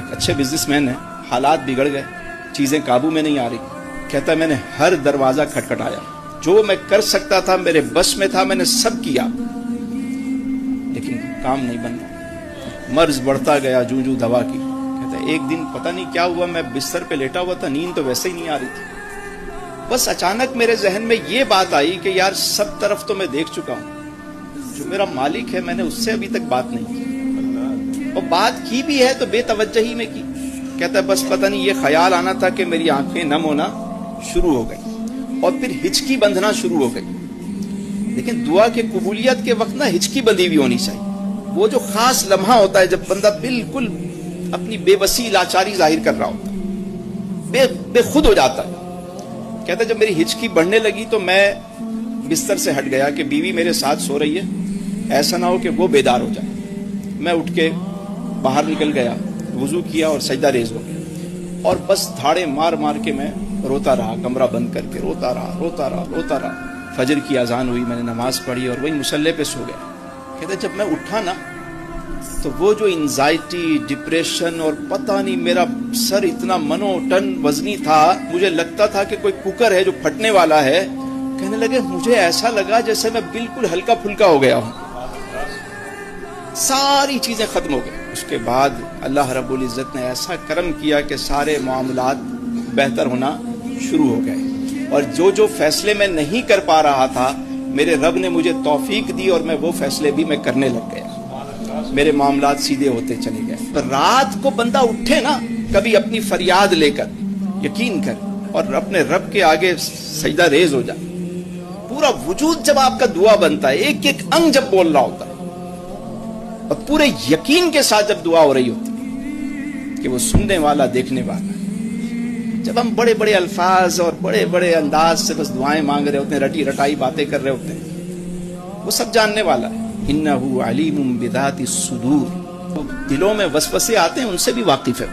ایک اچھے business man ہیں، حالات بگڑ گئے، چیزیں قابو میں نہیں آ رہی. کہتا ہے میں نے ہر دروازہ کھٹکھٹایا، جو میں کر سکتا تھا میرے بس میں تھا، میں نے سب کیا، لیکن کام نہیں بن رہا. مرض بڑھتا گیا جوں جوں دوا کی. کہتا ہے ایک دن پتہ نہیں کیا ہوا، میں بستر پہ لیٹا ہوا تھا، نیند تو ویسے ہی نہیں آ رہی تھی. بس اچانک میرے ذہن میں یہ بات آئی کہ یار سب طرف تو میں دیکھ چکا ہوں، جو میرا مالک ہے میں نے اس سے ابھی تک بات نہیں کی، اور بات کی بھی ہے تو بے توجہی میں کی. کہتا ہے بس پتہ نہیں یہ خیال آنا تھا کہ میری آنکھیں نم ہونا شروع ہو گئی اور پھر ہچکی بندھنا شروع ہو گئی. لیکن دعا کے قبولیت کے وقت نہ ہچکی بندھی ہوئی ہونی چاہیے. وہ جو خاص لمحہ ہوتا ہے جب بندہ بالکل اپنی بے بسی لاچاری ظاہر کر رہا ہوتا ہے، بے خود ہو جاتا ہے. کہتا ہے جب میری ہچکی بڑھنے لگی تو میں بستر سے ہٹ گیا کہ بیوی میرے ساتھ سو رہی ہے، ایسا نہ ہو کہ وہ بیدار ہو جائے. میں اٹھ کے باہر نکل گیا، وضو کیا اور سجدہ ریز ہو گیا، اور بس دھاڑے مار مار کے میں روتا رہا، کمرہ بند کر کے روتا رہا. فجر کی اذان ہوئی، میں نے نماز پڑھی اور وہی مصلی پہ سو گیا. کہتے جب میں اٹھا نا تو وہ جو انزائٹی، ڈپریشن اور پتہ نہیں میرا سر اتنا منو ٹن وزنی تھا، مجھے لگتا تھا کہ کوئی کوکر ہے جو پھٹنے والا ہے. کہنے لگے مجھے ایسا لگا جیسے میں بالکل ہلکا پھلکا ہو گیا ہوں، ساری چیزیں ختم ہو گئی. اس کے بعد اللہ رب العزت نے ایسا کرم کیا کہ سارے معاملات بہتر ہونا شروع ہو گئے، اور جو فیصلے میں نہیں کر پا رہا تھا میرے رب نے مجھے توفیق دی اور میں وہ فیصلے بھی میں کرنے لگ گیا. میرے معاملات سیدھے ہوتے چلے گئے. رات کو بندہ اٹھے نا کبھی اپنی فریاد لے کر، یقین کر، اور اپنے رب کے آگے سجدہ ریز ہو جائے، پورا وجود جب آپ کا دعا بنتا ہے، ایک ایک انگ جب بول رہا ہوتا ہے، اور پورے یقین کے ساتھ جب دعا ہو رہی ہوتی کہ وہ سننے والا دیکھنے والا. جب ہم بڑے بڑے الفاظ اور بڑے بڑے انداز سے بس دعائیں مانگ رہے ہوتے ہیں، رٹی رٹائی باتیں کر رہے ہوتے ہیں، وہ سب جاننے والا ہے. انہ علیم بذات الصدور، دلوں میں وسوسے آتے ہیں ان سے بھی واقف ہے.